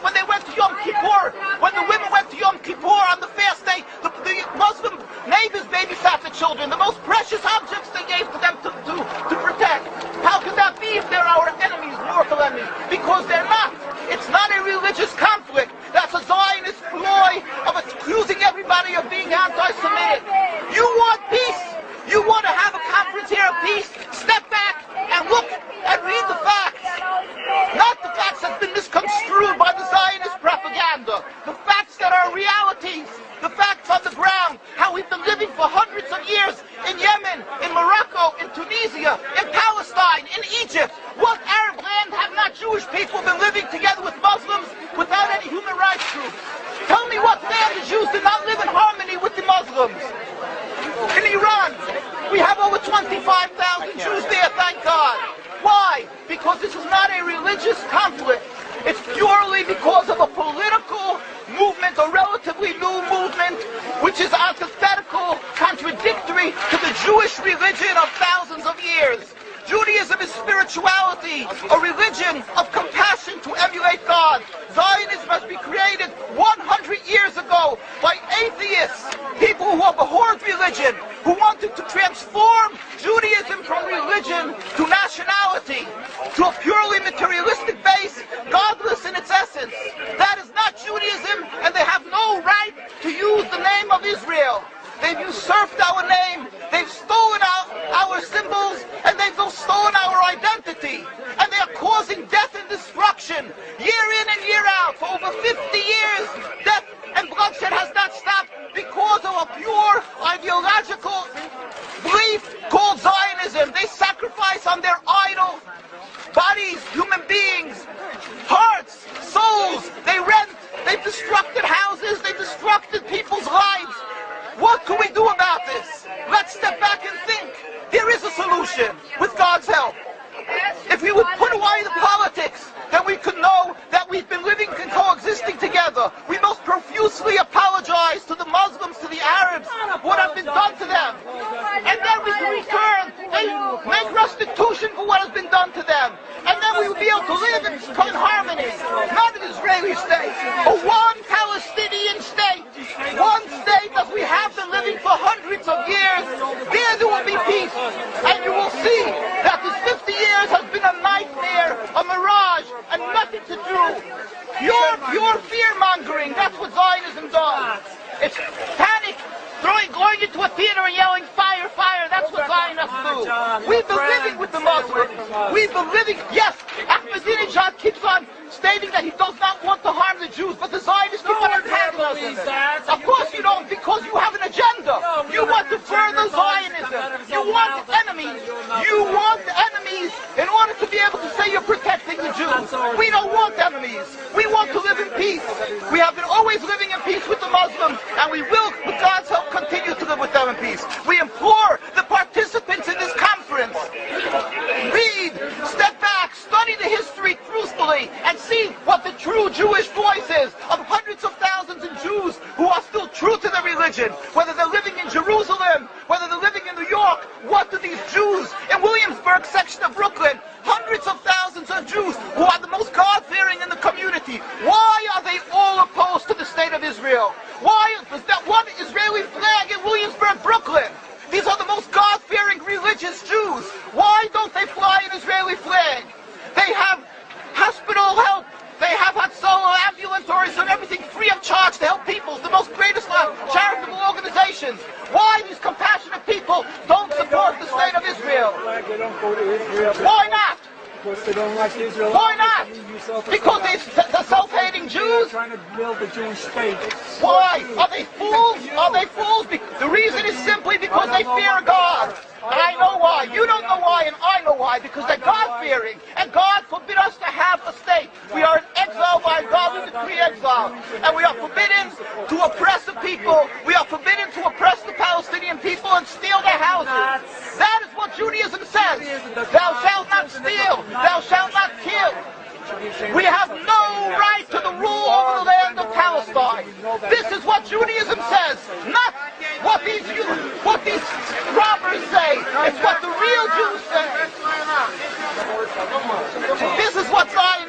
when they went to Yom Kippur, when the women went to Yom Kippur on the fast day, the Muslim neighbors babysat the children, the most precious objects they gave to them to protect. How could that be if they're our enemies, mortal enemies? Because they're not. It's not a religious conflict. That's a Zionist ploy of accusing everybody of being anti-Semitic. You want peace? You want to have a conference here of peace? Step back and look and read the facts. Not the facts that's been misconstrued by the Zionist propaganda. The facts that are realities. The facts on the ground. How we've been living for hundreds of years in Yemen, in Morocco, in Tunisia, in Palestine, in Egypt. What Arab land have not Jewish people been living together with Muslims without any human rights groups? Tell me what land the Jews did not live in harmony with the Muslims. In Iran, we have over 25,000 Jews there, thank God. Why? Because this is not a religious conflict. It's purely because of a political movement, a relatively new movement, which is antithetical, contradictory to the Jewish religion of thousands of years. Judaism is spirituality, a religion of compassion to emulate God. Zionism must be created 100 years ago by atheists, people who abhorred religion, who wanted to transform Judaism from religion to nationality, to a purely materialistic base, godless in its essence. That is not Judaism, and they have no right to use the name of Israel. They've usurped our name, they've stolen our symbols, and they've stolen our identity. And they are causing death and destruction, year in and year out. For over 50 years, death and bloodshed has not stopped because of a pure ideological belief called Zionism. They sacrifice on their idol bodies, human beings, hearts, souls. They rent, they've destructed houses, they've destructed people's lives. What can we do about this? Let's step back and think. There is a solution with God's help. If we would put away the politics, then we could know that we've been living and coexisting together. We most profusely apologize to the Muslims, to the Arabs, what has been done to them. And then we can return and make restitution for what has been done to them. And then we will be able to live in harmony. Not an Israeli state, but one Palestinian state. One state as we have been living for hundreds of years. There will be peace. And you will see that this 50 years has been a nightmare, a mirage, and nothing to do. Pure fear-mongering, that's what Zionism does. It's panic, going into a theater and yelling, fire, fire, that's what Zionists do. We've been living with the Muslims. We've been living, yes, Ahmadinejad keeps on stating that he does not want to harm the Jews, but the Zionists keep on antagonizing it. Of course you don't, because you have an agenda. You want to further Zionism. You want enemies. You want enemies in order to be able to say you're protecting the Jews. We don't want enemies. We want to live in peace. We have been always living in peace with the Muslims, and we will, with God's help, continue to live with them in peace. We implore the participants in this conference, read, step back, study the history truthfully, and see what the true Jewish voice is of hundreds of thousands of Jews who are still true to their religion, whether they're living in Jerusalem, whether they're living in New York. What do these Jews in Williamsburg section of Brooklyn, hundreds of thousands of Jews who are the most God-fearing in the community, why are they all opposed to the state of Israel? Why is that one Israeli flag in Williamsburg, Brooklyn? These are the most God-fearing religious Jews. Why don't they fly an Israeli flag? They have hospital help. They have solo ambulatories and everything free of charge to help people. The most greatest charitable organizations. Why these compassionate people don't support the state of Israel? Why not? Because they don't like Israel. Why not? Because they're self-hating Jews? Trying to build the Jewish state. Why? Are they fools? Are they fools? The reason is simply because they fear God. And I know why. You don't know why, and I know why. Because they're God-fearing. And God forbid us to have a state. We are in exile by God. We decree exile. And we are forbidden to oppress the people. We are forbidden to oppress the Palestinian people and steal their houses. That is what Judaism says. Thou shalt not steal. Thou shalt not kill. We have no right to the rule over the land of Palestine. This is what Judaism says, not what these robbers say. It's what the real Jews say. This is what Zion